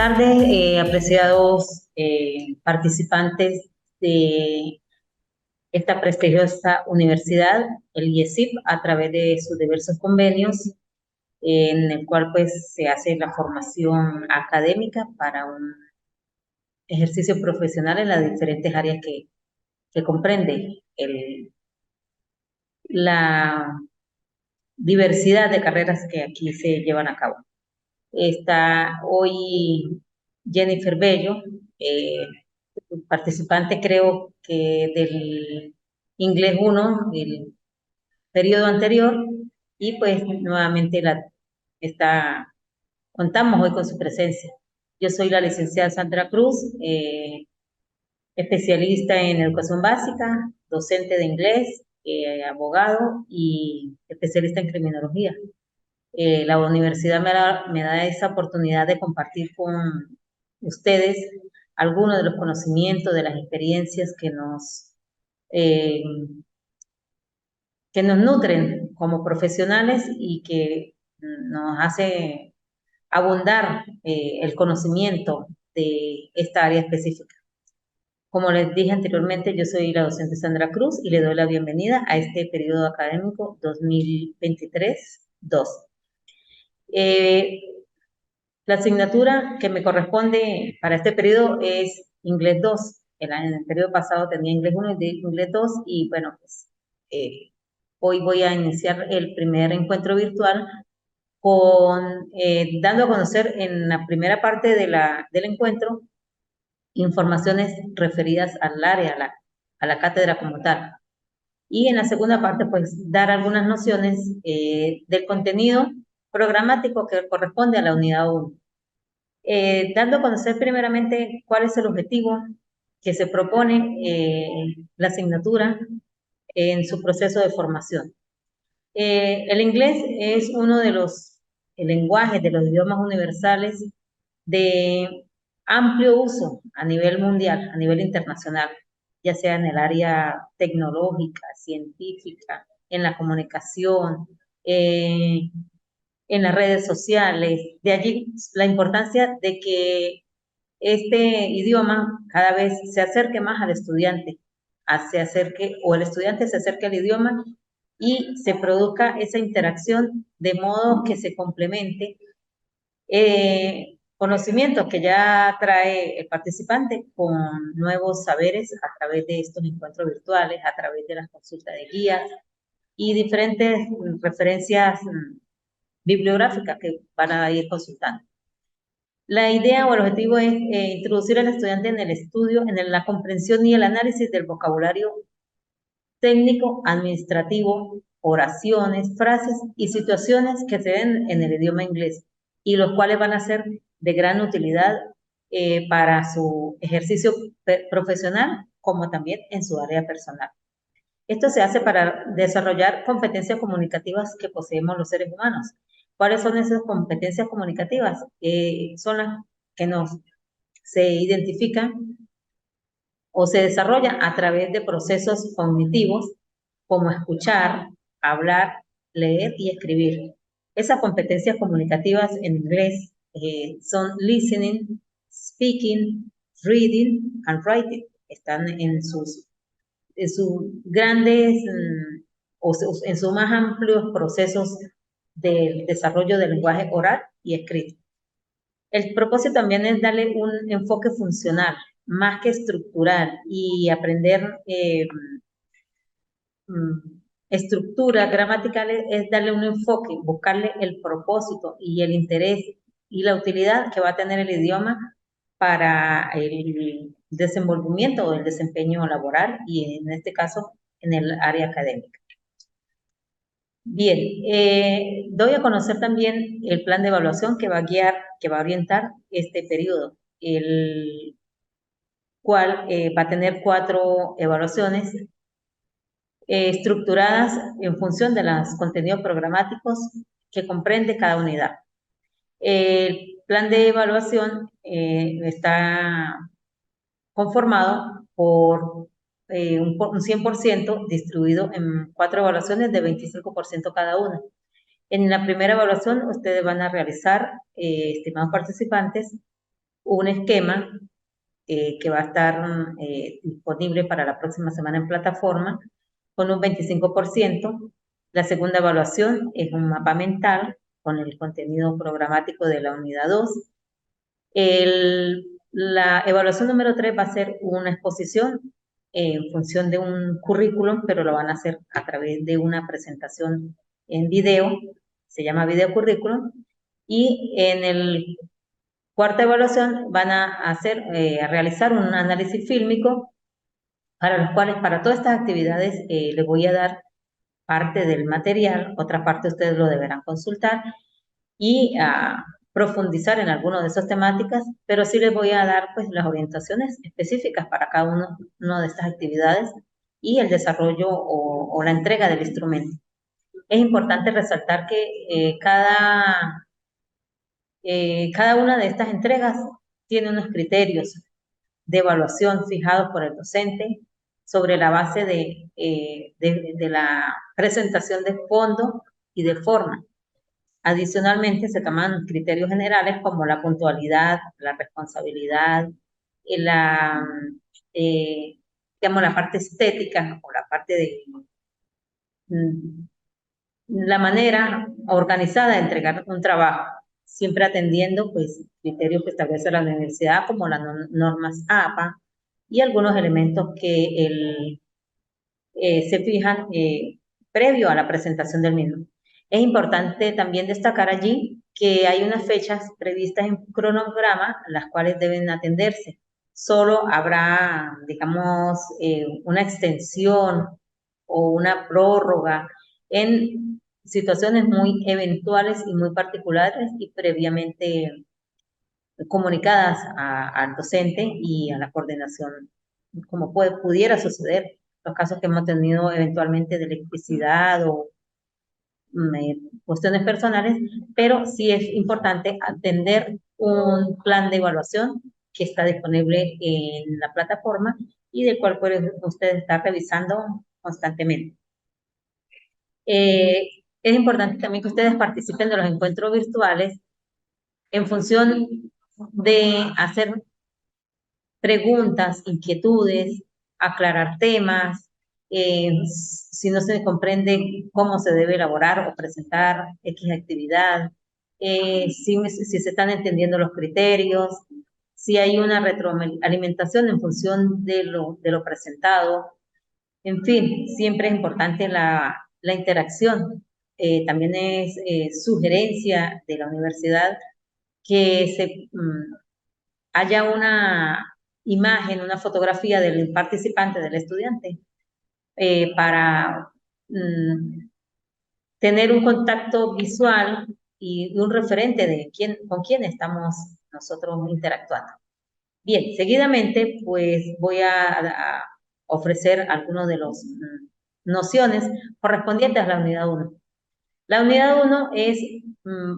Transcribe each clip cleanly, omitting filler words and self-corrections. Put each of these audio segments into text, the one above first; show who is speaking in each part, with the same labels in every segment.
Speaker 1: tardes, apreciados participantes de esta prestigiosa universidad, el IESIP, a través de sus diversos convenios, en el cual pues se hace la formación académica para un ejercicio profesional en las diferentes áreas que comprende la diversidad de carreras que aquí se llevan a cabo. Está hoy Jennifer Bello, eh, participante creo que del inglés 1, el periodo anterior, y pues nuevamente contamos hoy con su presencia. Yo soy la licenciada Sandra Cruz, especialista en educación básica, docente de inglés, abogado y especialista en criminología. La universidad me da esa oportunidad de compartir con ustedes algunos de los conocimientos, de las experiencias eh, que nos nutren como profesionales y que nos hace abundar el conocimiento de esta área específica. Como les dije anteriormente, yo soy la docente Sandra Cruz y le doy la bienvenida a este periodo académico 2023-2. Eh, La asignatura que me corresponde para este periodo es Inglés 2. En el periodo pasado tenía Inglés 1 y Inglés 2 y bueno, pues hoy voy a iniciar el primer encuentro virtual dando a conocer en la primera parte del encuentro informaciones referidas al área, a la cátedra como tal. Y en la segunda parte, pues dar algunas nociones del contenido programático que corresponde a la unidad 1. Dando a conocer primeramente cuál es el objetivo que se propone la asignatura en su proceso de formación. El inglés es uno de los lenguajes, de los idiomas universales de amplio uso a nivel mundial, a nivel internacional, ya sea en el área tecnológica, científica, en la comunicación, en las redes sociales. De allí la importancia de que este idioma cada vez se acerque más al estudiante, o el estudiante se acerque al idioma y se produzca esa interacción de modo que se complemente conocimientos que ya trae el participante con nuevos saberes a través de estos encuentros virtuales, a través de las consultas de guías y diferentes referencias bibliográficas que van a ir consultando. La idea o el objetivo es introducir al estudiante en el estudio, la comprensión y el análisis del vocabulario técnico, administrativo, oraciones, frases y situaciones que se den en el idioma inglés y los cuales van a ser de gran utilidad para su ejercicio profesional como también en su área personal. Esto se hace para desarrollar competencias comunicativas que poseemos los seres humanos. ¿Cuáles son esas competencias comunicativas? Son las que se identifican o se desarrollan a través de procesos cognitivos como escuchar, hablar, leer y escribir. Esas competencias comunicativas en inglés son listening, speaking, reading and writing. Están en sus grandes en sus más amplios procesos de desarrollo del lenguaje oral y escrito. El propósito también es darle un enfoque funcional, más que estructural, y aprender estructura gramatical es darle un enfoque, buscarle el propósito y el interés y la utilidad que va a tener el idioma para el desenvolvimiento o el desempeño laboral y en este caso en el área académica. Bien, doy a conocer también el plan de evaluación que va a guiar, que va a orientar este periodo, el cual va a tener 4 evaluaciones estructuradas en función de los contenidos programáticos que comprende cada unidad. El plan de evaluación está conformado por un 100% distribuido en 4 evaluaciones de 25% cada una. En la primera evaluación, ustedes van a realizar, estimados participantes, un esquema que va a estar disponible para la próxima semana en plataforma con un 25%. La segunda evaluación es un mapa mental con el contenido programático de la unidad 2. La evaluación número 3 va a ser una exposición en función de un currículum, pero lo van a hacer a través de una presentación en video, se llama video currículum, y en el cuarta evaluación van a realizar un análisis fílmico para los cuales, para todas estas actividades, les voy a dar parte del material, otra parte ustedes lo deberán consultar y profundizar en alguna de esas temáticas, pero sí les voy a dar pues las orientaciones específicas para cada una de estas actividades y el desarrollo o la entrega del instrumento. Es importante resaltar que cada una de estas entregas tiene unos criterios de evaluación fijados por el docente sobre la base de la presentación de fondo y de forma. Adicionalmente, se toman criterios generales como la puntualidad, la responsabilidad, y eh, digamos, la parte estética o la parte de mm, la manera organizada de entregar un trabajo, siempre atendiendo pues criterios que establece la universidad como las normas APA y algunos elementos que se fijan previo a la presentación del mismo. Es importante también destacar allí que hay unas fechas previstas en cronograma, las cuales deben atenderse. Solo habrá, digamos, una extensión o una prórroga en situaciones muy eventuales y muy particulares y previamente comunicadas al docente y a la coordinación, como pudiera suceder los casos que hemos tenido eventualmente de electricidad o cuestiones personales, pero sí es importante atender un plan de evaluación que está disponible en la plataforma y del cual pueden ustedes estar revisando constantemente. Es importante también que ustedes participen de los encuentros virtuales en función de hacer preguntas, inquietudes, aclarar temas, si no se comprende cómo se debe elaborar o presentar X actividad, si se están entendiendo los criterios, si hay una retroalimentación en función de lo presentado. En fin, siempre es importante la interacción. También es sugerencia de la universidad que haya una imagen, una fotografía del participante, del estudiante, para tener un contacto visual y un referente de con quién estamos nosotros interactuando. Bien, seguidamente pues voy a ofrecer algunos de los nociones correspondientes a la unidad 1. La unidad 1 es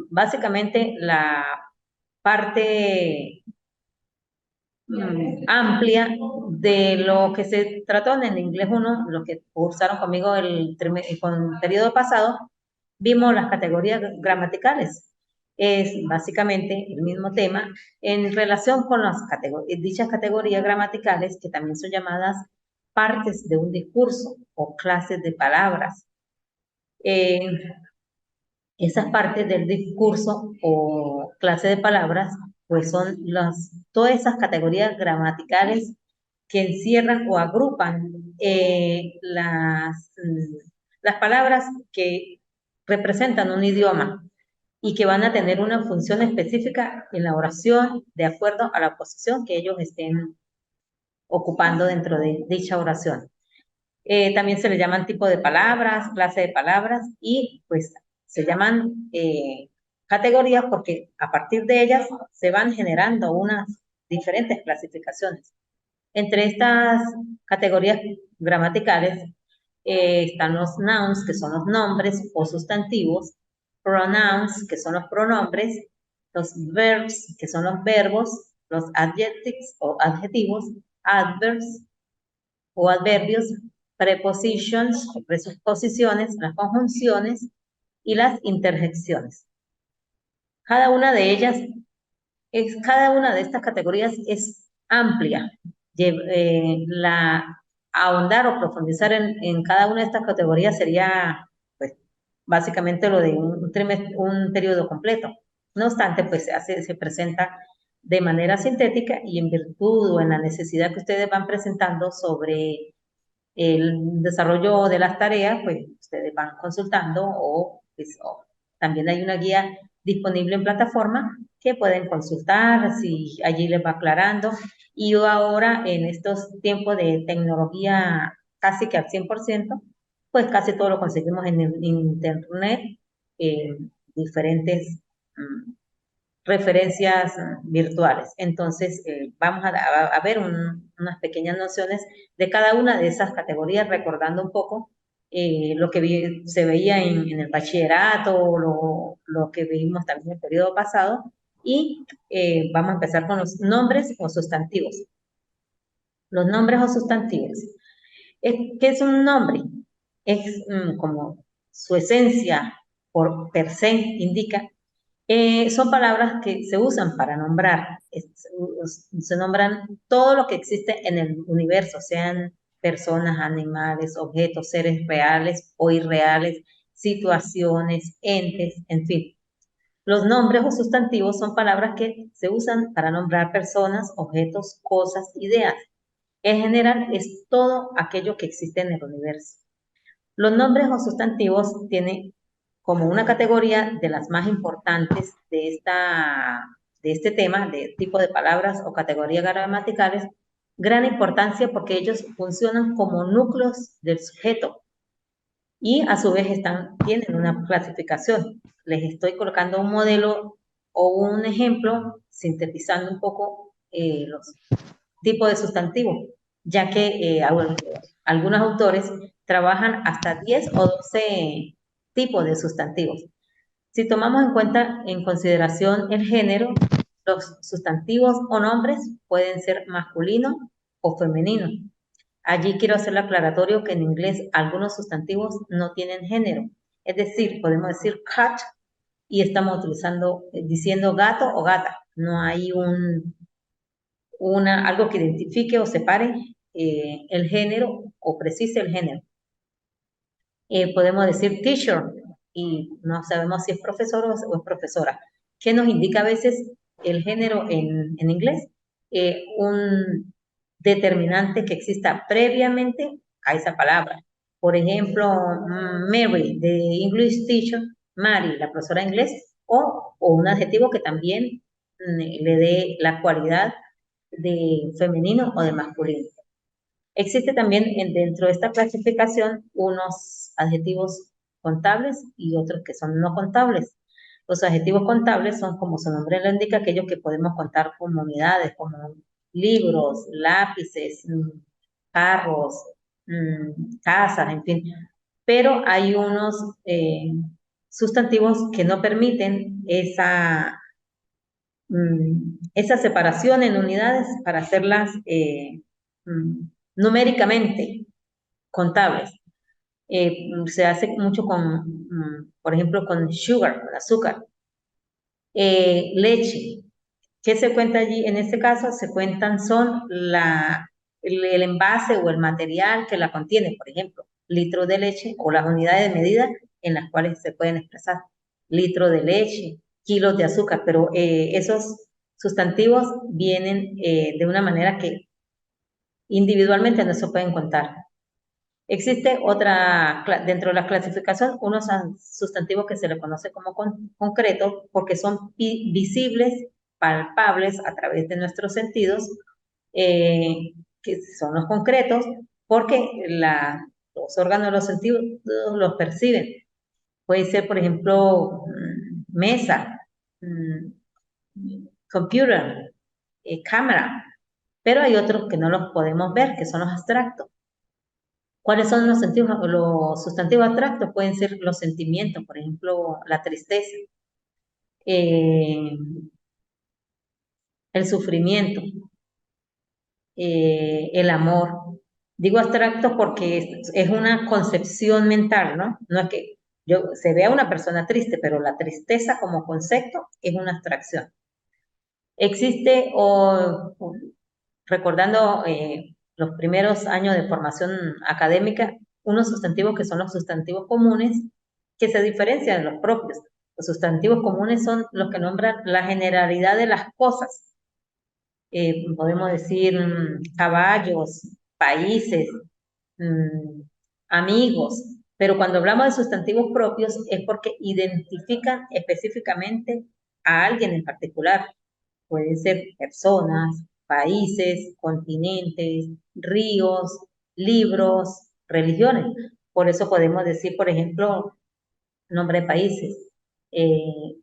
Speaker 1: básicamente la parte amplia de lo que se trató en el inglés 1, lo que cursaron conmigo con el periodo pasado, vimos las categorías gramaticales. Es básicamente el mismo tema en relación con dichas categorías gramaticales que también son llamadas partes de un discurso o clases de palabras. Esas partes del discurso o clase de palabras, pues son todas esas categorías gramaticales que encierran o agrupan las palabras que representan un idioma y que van a tener una función específica en la oración de acuerdo a la posición que ellos estén ocupando dentro de dicha oración. También se le llaman tipo de palabras, clase de palabras y pues se llaman categorías porque a partir de ellas se van generando unas diferentes clasificaciones. Entre estas categorías gramaticales están los nouns, que son los nombres o sustantivos, pronouns, que son los pronombres, los verbs, que son los verbos, los adjectives o adjetivos, adverbs o adverbios, prepositions, preposiciones, las conjunciones y las interjecciones. Cada una de ellas Cada una de estas categorías es amplia. Ahondar o profundizar en cada una de estas categorías sería, pues, básicamente lo de un periodo completo. No obstante, pues se presenta de manera sintética y en virtud o en la necesidad que ustedes van presentando sobre el desarrollo de las tareas, pues ustedes van consultando o también hay una guía disponible en plataforma que pueden consultar, si allí les va aclarando. Y yo ahora en estos tiempos de tecnología casi que al 100%, pues casi todo lo conseguimos en internet, diferentes referencias virtuales. Entonces, vamos a ver unas pequeñas nociones de cada una de esas categorías, recordando un poco lo que se veía en el bachillerato, lo que vimos también en el periodo pasado, y vamos a empezar con los nombres o sustantivos. Los nombres o sustantivos. ¿Qué es un nombre? Es como su esencia por per se indica son palabras que se usan para nombrar. Se nombran todo lo que existe en el universo, sean personas, animales, objetos, seres reales o irreales, situaciones, entes, en fin. Los nombres o sustantivos son palabras que se usan para nombrar personas, objetos, cosas, ideas. En general, es todo aquello que existe en el universo. Los nombres o sustantivos tienen como una categoría de las más importantes de este tema, de tipo de palabras o categorías gramaticales, gran importancia porque ellos funcionan como núcleos del sujeto y a su vez tienen una clasificación. Les estoy colocando un modelo o un ejemplo sintetizando un poco los tipo de sustantivo, ya que algunos autores trabajan hasta 10 o 12 tipos de sustantivos. Si tomamos en cuenta, en consideración el género, los sustantivos o nombres pueden ser masculinos o femeninos. Allí quiero hacer el aclaratorio que en inglés algunos sustantivos no tienen género. Es decir, podemos decir cat y estamos diciendo gato o gata. No hay algo que identifique o separe el género o precise el género. Podemos decir teacher y no sabemos si es profesor o es profesora. ¿Qué nos indica a veces el género en inglés? Un determinante que exista previamente a esa palabra. Por ejemplo, Mary, de English teacher, Mary, la profesora de inglés, o un adjetivo que también le dé la cualidad de femenino o de masculino. Existe también dentro de esta clasificación unos adjetivos contables y otros que son no contables. Los adjetivos contables son, como su nombre lo indica, aquellos que podemos contar como unidades, como libros, lápices, carros, casas, en fin. Pero hay unos sustantivos que no permiten esa separación en unidades para hacerlas numéricamente contables. Se hace mucho por ejemplo, con sugar, con azúcar. Leche. ¿Qué se cuenta allí? En este caso se cuentan son el envase o el material que la contiene, por ejemplo, litro de leche o las unidades de medida en las cuales se pueden expresar. Litro de leche, kilos de azúcar, pero esos sustantivos vienen de una manera que individualmente no se pueden contar. Existe dentro de la clasificación, unos sustantivos que se le conoce como concretos porque son visibles, palpables a través de nuestros sentidos, que son los concretos, porque los órganos de los sentidos los perciben. Puede ser, por ejemplo, mesa, computer, cámara, pero hay otros que no los podemos ver, que son los abstractos. ¿Cuáles son los sustantivos abstractos? Pueden ser los sentimientos, por ejemplo, la tristeza, eh, el sufrimiento, el amor. Digo abstracto porque es una concepción mental, ¿no? No es que se vea una persona triste, pero la tristeza como concepto es una abstracción. Existe, recordando los primeros años de formación académica, unos sustantivos que son los sustantivos comunes, que se diferencian de los propios. Los sustantivos comunes son los que nombran la generalidad de las cosas. Podemos decir caballos, países, mm, amigos, pero cuando hablamos de sustantivos propios es porque identifican específicamente a alguien en particular. Pueden ser personas, países, continentes, ríos, libros, religiones. Por eso podemos decir, por ejemplo, nombre de países. eh,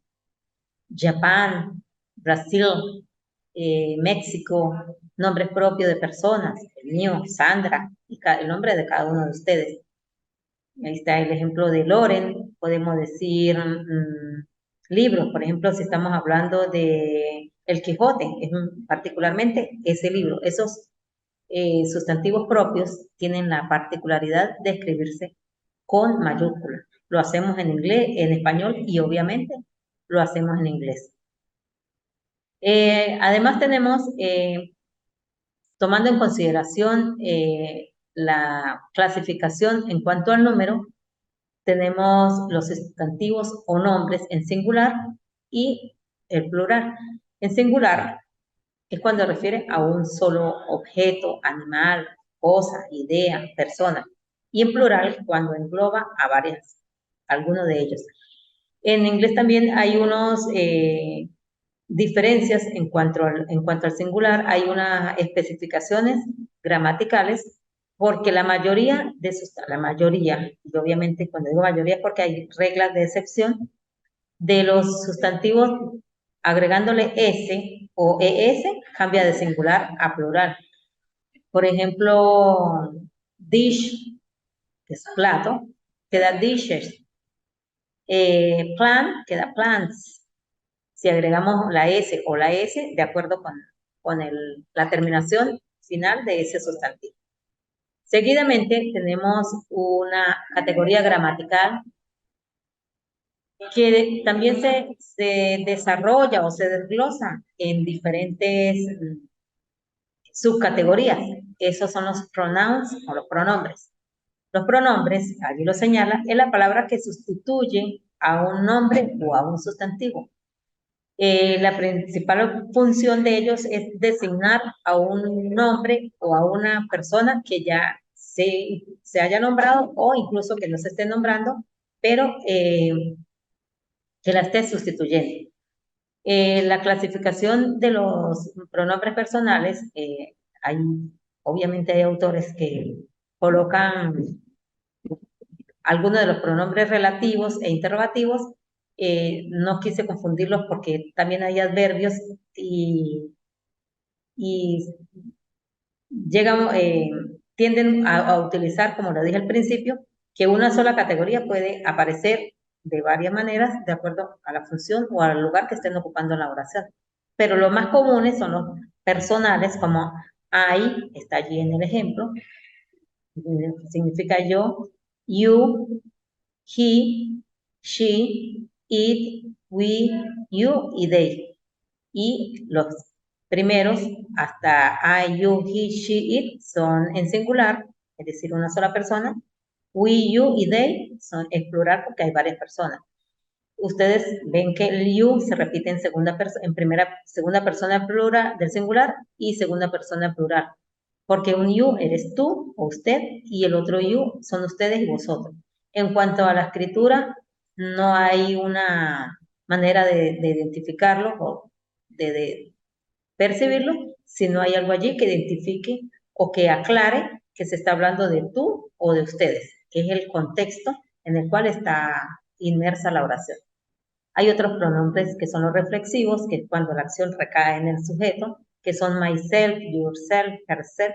Speaker 1: Japón, Brasil, México, nombres propios de personas, el mío, Sandra, y el nombre de cada uno de ustedes. Ahí está el ejemplo de Loren, podemos decir libros, por ejemplo, si estamos hablando de El Quijote, particularmente ese libro, esos sustantivos propios tienen la particularidad de escribirse con mayúsculas. Lo hacemos en inglés, en español y obviamente lo hacemos en inglés. Además tenemos, tomando en consideración la clasificación en cuanto al número, tenemos los sustantivos o nombres en singular y el plural. En singular es cuando refiere a un solo objeto, animal, cosa, idea, persona. Y en plural cuando engloba a varias, algunos de ellos. En inglés también hay unos diferencias en cuanto al singular, hay unas especificaciones gramaticales, porque la mayoría, y obviamente cuando digo mayoría es porque hay reglas de excepción, de los sustantivos agregándole s o es, cambia de singular a plural. Por ejemplo, dish, que es plato, queda dishes. Plant, queda plants. Si agregamos la S o la S de acuerdo con la terminación final de ese sustantivo. Seguidamente tenemos una categoría gramatical que también se desarrolla o se desglosa en diferentes subcategorías. Esos son los pronouns o los pronombres. Los pronombres, allí lo señala, es la palabra que sustituye a un nombre o a un sustantivo. La principal función de ellos es designar a un nombre o a una persona que ya se haya nombrado o incluso que no se esté nombrando, pero que la esté sustituyendo. La clasificación de los pronombres personales, obviamente hay autores que colocan algunos de los pronombres relativos e interrogativos. No quise confundirlos porque también hay adverbios y llegan, tienden a utilizar, como lo dije al principio, que una sola categoría puede aparecer de varias maneras de acuerdo a la función o al lugar que estén ocupando en la oración. Pero los más comunes son los personales, como I, está allí en el ejemplo, significa yo, you, he, she, it, we, you y they. Y los primeros, hasta I, you, he, she, it, son en singular, es decir, una sola persona. We, you y they son en plural porque hay varias personas. Ustedes ven que el you se repite en segunda persona plural del singular y segunda persona plural. Porque un you eres tú o usted y el otro you son ustedes y vosotros. En cuanto a la escritura, no hay una manera de identificarlo o de percibirlo, si no hay algo allí que identifique o que aclare que se está hablando de tú o de ustedes, que es el contexto en el cual está inmersa la oración. Hay otros pronombres que son los reflexivos, que es cuando la acción recae en el sujeto, que son myself, yourself, herself,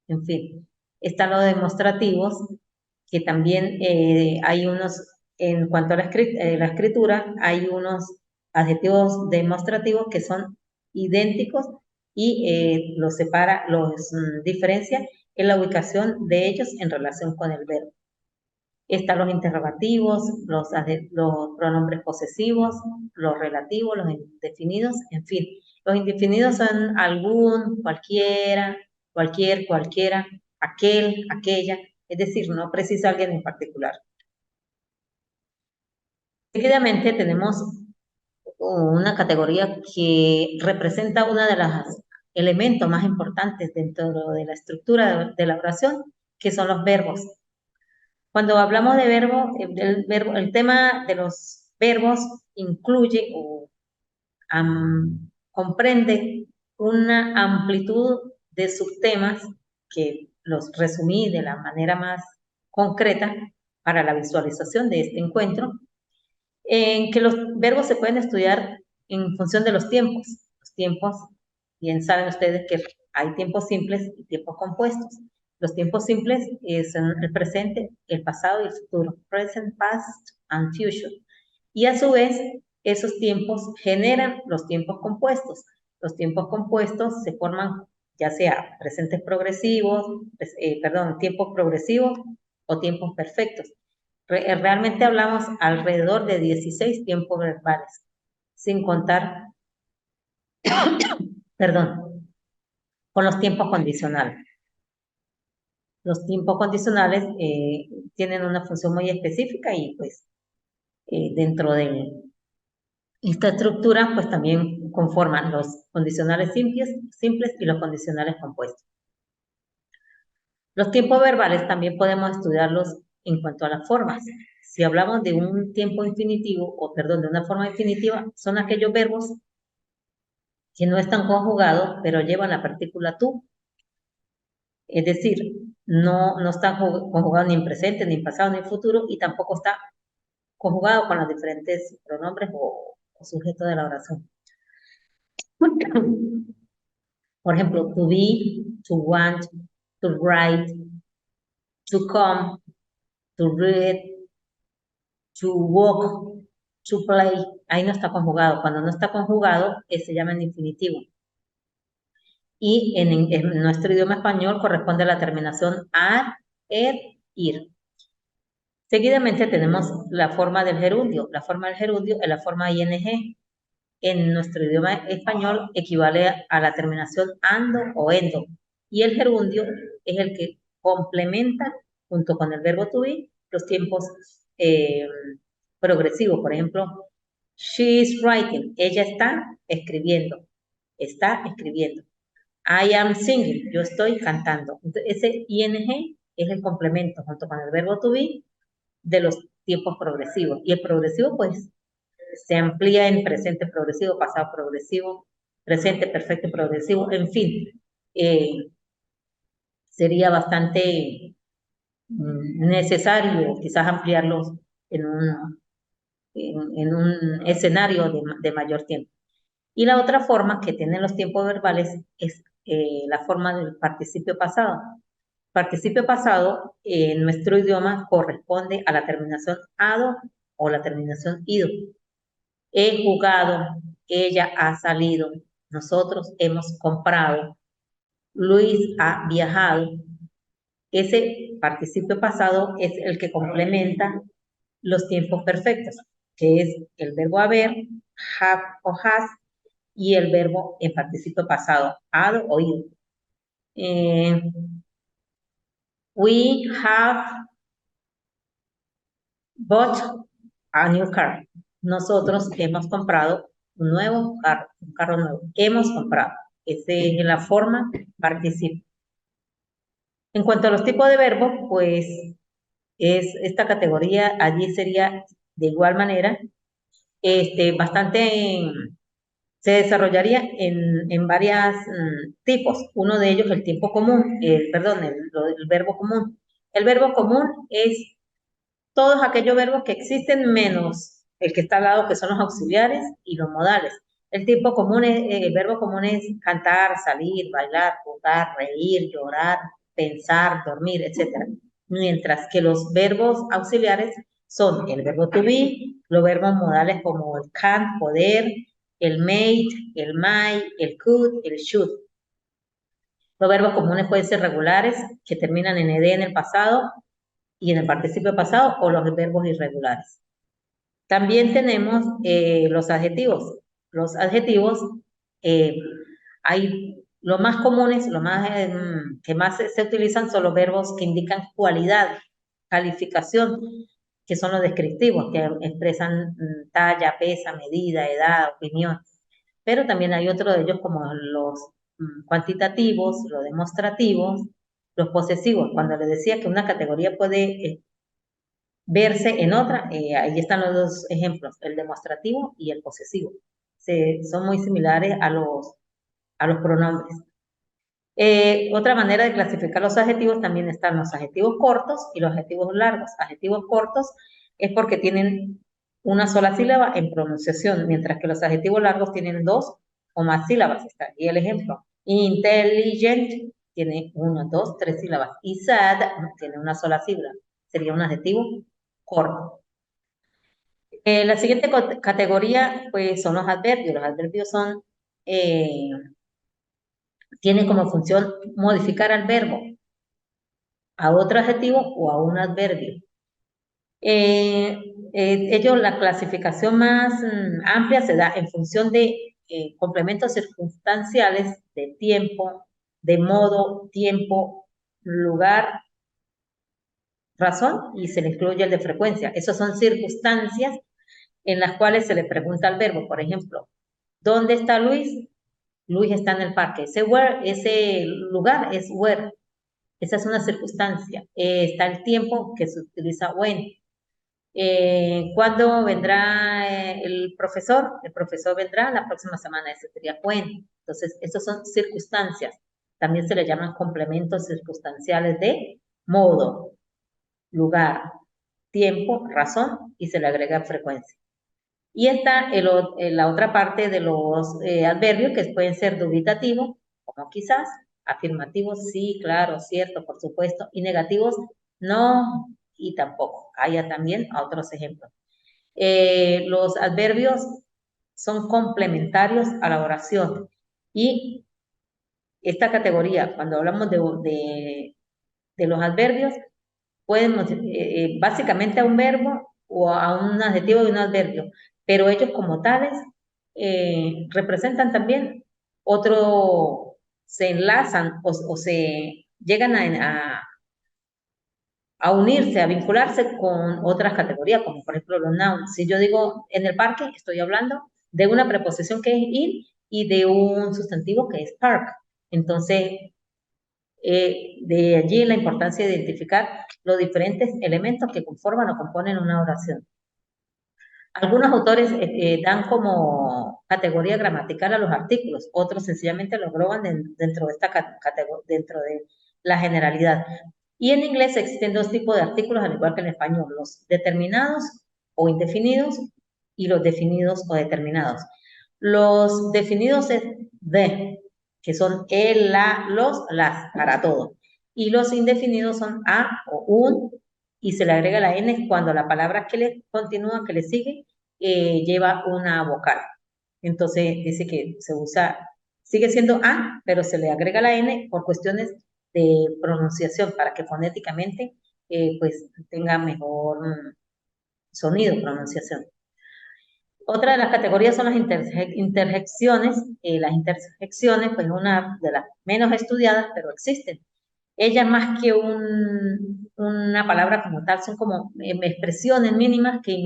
Speaker 1: en fin. Están los demostrativos, que también hay unos, en cuanto a la escritura, hay unos adjetivos demostrativos que son idénticos y los diferencia en la ubicación de ellos en relación con el verbo. Están los interrogativos, los pronombres posesivos, los relativos, los indefinidos, en fin. Los indefinidos son algún, cualquiera, cualquier, cualquiera, aquel, aquella, es decir, no precisa alguien en particular. Seguidamente tenemos una categoría que representa uno de los elementos más importantes dentro de la estructura de la oración, que son los verbos. Cuando hablamos de verbo, el tema de los verbos incluye o comprende una amplitud de subtemas que los resumí de la manera más concreta para la visualización de este encuentro, en que los verbos se pueden estudiar en función de los tiempos. Los tiempos, bien saben ustedes que hay tiempos simples y tiempos compuestos. Los tiempos simples son el presente, el pasado y el futuro. Present, past, and future. Y a su vez, esos tiempos generan los tiempos compuestos. Los tiempos compuestos se forman ya sea presentes progresivos, tiempos progresivos o tiempos perfectos. Realmente hablamos alrededor de 16 tiempos verbales, sin contar, perdón, con los tiempos condicionales. Los tiempos condicionales tienen una función muy específica y pues dentro de esta estructura pues también conforman los condicionales simples y los condicionales compuestos. Los tiempos verbales también podemos estudiarlos en cuanto a las formas. Si hablamos de un tiempo infinitivo, de una forma infinitiva, son aquellos verbos que no están conjugados, pero llevan la partícula tú. Es decir, no están conjugados ni en presente, ni en pasado, ni en futuro, y tampoco está conjugado con los diferentes pronombres o sujetos de la oración. Por ejemplo, to be, to want, to write, to come, to read, to walk, to play. Ahí no está conjugado. Cuando no está conjugado, se llama en infinitivo. Y en nuestro idioma español corresponde a la terminación ar, ir. Seguidamente tenemos la forma del gerundio. La forma del gerundio es la forma ing. En nuestro idioma español equivale a la terminación ando o endo. Y el gerundio es el que complementa, junto con el verbo to be, los tiempos progresivos. Por ejemplo, she is writing. Ella está escribiendo. Está escribiendo. I am singing. Yo estoy cantando. Entonces, ese ing es el complemento, junto con el verbo to be, de los tiempos progresivos. Y el progresivo, pues, se amplía en presente progresivo, pasado progresivo, presente perfecto progresivo, en fin. Sería bastante necesario quizás ampliarlos en un escenario de mayor tiempo. Y la otra forma que tienen los tiempos verbales es la forma del participio pasado. Participio pasado en nuestro idioma corresponde a la terminación ado o la terminación ido. He jugado, ella ha salido, nosotros hemos comprado, Luis ha viajado. Ese participio pasado es el que complementa los tiempos perfectos, que es el verbo haber, have o has, y el verbo en participio pasado, had o ido. We have bought a new car. Nosotros hemos comprado un nuevo carro, un carro nuevo. Hemos comprado. Esa es la forma participio. En cuanto a los tipos de verbos, pues es esta categoría allí sería de igual manera se desarrollaría en varios tipos. Uno de ellos el tiempo común, el verbo común. El verbo común es todos aquellos verbos que existen menos el que está al lado, que son los auxiliares y los modales. El tiempo común el verbo común es cantar, salir, bailar, jugar, reír, llorar, pensar, dormir, etc. Mientras que los verbos auxiliares son el verbo to be, los verbos modales como el can, poder, el may, el might, el could, el should. Los verbos comunes pueden ser regulares, que terminan en ed en el pasado, y en el participio pasado o los verbos irregulares. También tenemos los adjetivos. Los adjetivos, eh, hay los más comunes, los más, que más se utilizan son los verbos que indican cualidad, calificación, que son los descriptivos, que expresan talla, pesa, medida, edad, opinión. Pero también hay otro de ellos como los cuantitativos, los demostrativos, los posesivos. Cuando les decía que una categoría puede verse en otra, ahí están los dos ejemplos, el demostrativo y el posesivo. Son muy similares a los pronombres. Otra manera de clasificar los adjetivos también están los adjetivos cortos y los adjetivos largos. Adjetivos cortos es porque tienen una sola sílaba en pronunciación, mientras que los adjetivos largos tienen dos o más sílabas. Está aquí el ejemplo. Intelligent tiene uno, dos, tres sílabas. Y sad tiene una sola sílaba. Sería un adjetivo corto. La siguiente categoría pues, son los adverbios. Los adverbios son, tienen como función modificar al verbo a otro adjetivo o a un adverbio. Ellos, la clasificación más amplia se da en función de complementos circunstanciales de tiempo, de modo, tiempo, lugar, razón y se le incluye el de frecuencia. Esas son circunstancias en las cuales se le pregunta al verbo, por ejemplo, ¿dónde está Luis? Luis está en el parque. Ese where, ese lugar es where. Esa es una circunstancia. Está el tiempo que se utiliza when. ¿Cuándo vendrá el profesor? El profesor vendrá la próxima semana, ese sería when. Entonces, esas son circunstancias. También se le llaman complementos circunstanciales de modo, lugar, tiempo, razón y se le agrega frecuencia. Y está la otra parte de los adverbios que pueden ser dubitativos, como quizás, afirmativos, sí, claro, cierto, por supuesto, y negativos, no y tampoco. Hay también otros ejemplos. Los adverbios son complementarios a la oración y esta categoría, cuando hablamos de los adverbios, pueden básicamente a un verbo o a un adjetivo y un adverbio, pero ellos como tales representan también otro, se enlazan o se llegan a unirse, a vincularse con otras categorías, como por ejemplo los nouns. Si yo digo en el parque, estoy hablando de una preposición que es ir y de un sustantivo que es park. Entonces, de allí la importancia de identificar los diferentes elementos que conforman o componen una oración. Algunos autores dan como categoría gramatical a los artículos, otros sencillamente lo engloban dentro de esta dentro de la generalidad. Y en inglés existen dos tipos de artículos, al igual que en español, los determinados o indefinidos y los definidos o determinados. Los definidos es de, que son el, la, los, las, para todo. Y los indefinidos son a o un, y se le agrega la n cuando la palabra que le continúa, que le sigue, lleva una vocal. Entonces dice que se usa, sigue siendo a, pero se le agrega la n por cuestiones de pronunciación para que fonéticamente pues tenga mejor sonido, pronunciación. Otra de las categorías son las interjecciones. Las interjecciones, pues una de las menos estudiadas, pero existen. Ellas más que una palabra como tal, son como expresiones mínimas que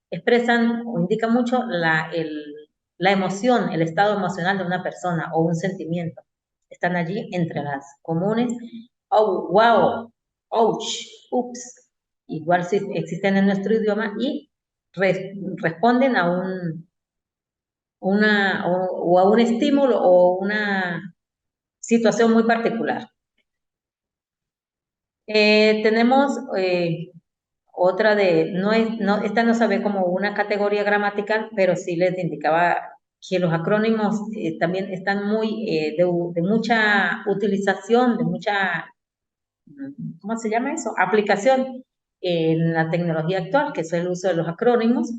Speaker 1: expresan o indican mucho la emoción, el estado emocional de una persona o un sentimiento. Están allí entre las comunes. Oh, wow, ouch, ups. Igual si existen en nuestro idioma y responden a o a un estímulo o una situación muy particular. Tenemos otra esta no se ve como una categoría gramatical, pero sí les indicaba que los acrónimos también están muy de mucha utilización, de mucha, ¿cómo se llama eso? Aplicación en la tecnología actual, que es el uso de los acrónimos,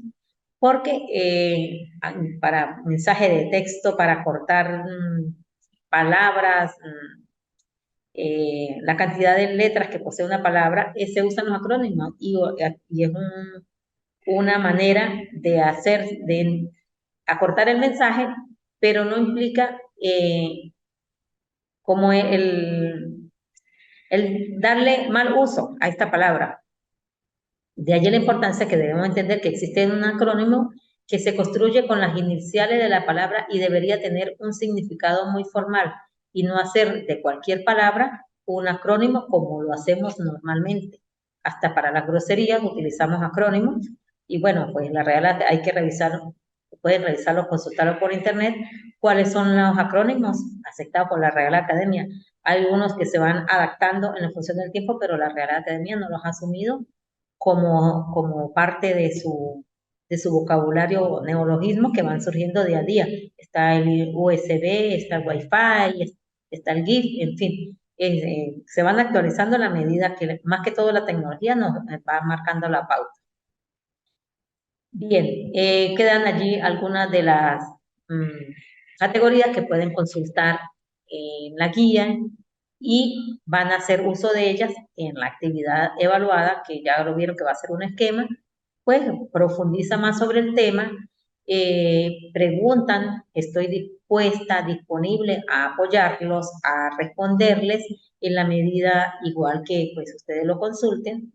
Speaker 1: porque para mensaje de texto, para cortar palabras, la cantidad de letras que posee una palabra, se usan los acrónimos y es una manera de de acortar el mensaje, pero no implica como el darle mal uso a esta palabra. De allí la importancia que debemos entender que existe un acrónimo que se construye con las iniciales de la palabra y debería tener un significado muy formal y no hacer de cualquier palabra un acrónimo como lo hacemos normalmente. Hasta para las groserías utilizamos acrónimos y bueno, pues la realidad hay que revisarlo, pueden revisarlo, consultarlo por internet, cuáles son los acrónimos aceptados por la Real Academia. Hay algunos que se van adaptando en la función del tiempo, pero la Real Academia no los ha asumido como parte de su vocabulario neologismo que van surgiendo día a día. Está el USB, está el Wi-Fi, está el GIF, en fin. Se van actualizando a la medida que, más que todo, la tecnología nos va marcando la pauta. Bien, quedan allí algunas de las mm, categorías que pueden consultar en la guía y van a hacer uso de ellas en la actividad evaluada, que ya lo vieron que va a ser un esquema, pues profundiza más sobre el tema, preguntan, estoy dispuesta, disponible a apoyarlos, a responderles en la medida igual que pues ustedes lo consulten,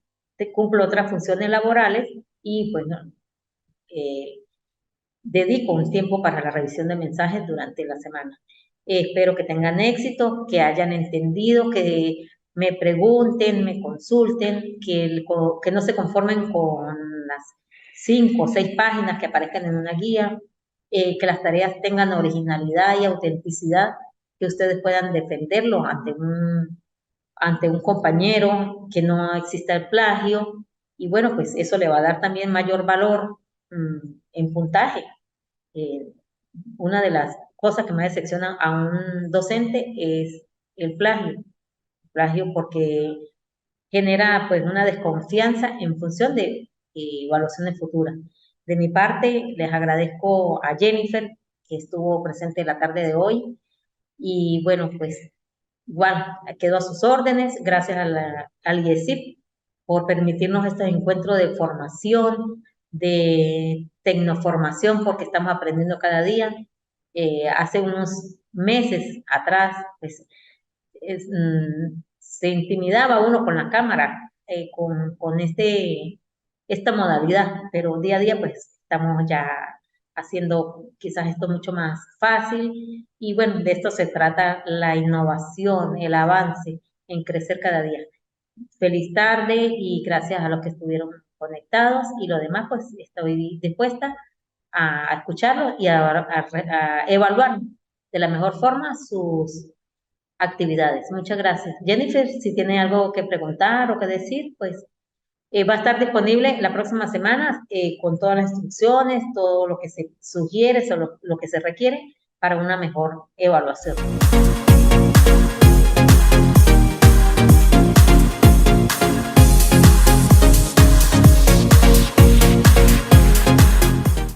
Speaker 1: cumplo otras funciones laborales y pues no, eh, dedico un tiempo para la revisión de mensajes durante la semana. Espero que tengan éxito, que hayan entendido, que me pregunten, me consulten, que no se conformen con las 5 o 6 páginas que aparezcan en una guía, que las tareas tengan originalidad y autenticidad, que ustedes puedan defenderlo ante un compañero, que no exista el plagio, y bueno, pues eso le va a dar también mayor valor en puntaje. Eh, una de las cosas que más decepciona a un docente es el plagio. Plagio porque genera pues una desconfianza en función de evaluaciones futuras. De mi parte, les agradezco a Jennifer que estuvo presente la tarde de hoy y bueno, pues igual quedo a sus órdenes. Gracias al IESIP por permitirnos estos encuentros de formación, de tecnoformación, porque estamos aprendiendo cada día. Hace unos meses atrás, pues, se intimidaba uno con la cámara, con esta modalidad, pero día a día, pues, estamos ya haciendo quizás esto mucho más fácil. Y bueno, de esto se trata la innovación, el avance en crecer cada día. Feliz tarde y gracias a los que estuvieron conectados y lo demás, pues estoy dispuesta a escucharlo y a evaluar de la mejor forma sus actividades. Muchas gracias. Jennifer, si tiene algo que preguntar o que decir, pues va a estar disponible la próxima semana con todas las instrucciones, todo lo que se sugiere, lo que se requiere para una mejor evaluación.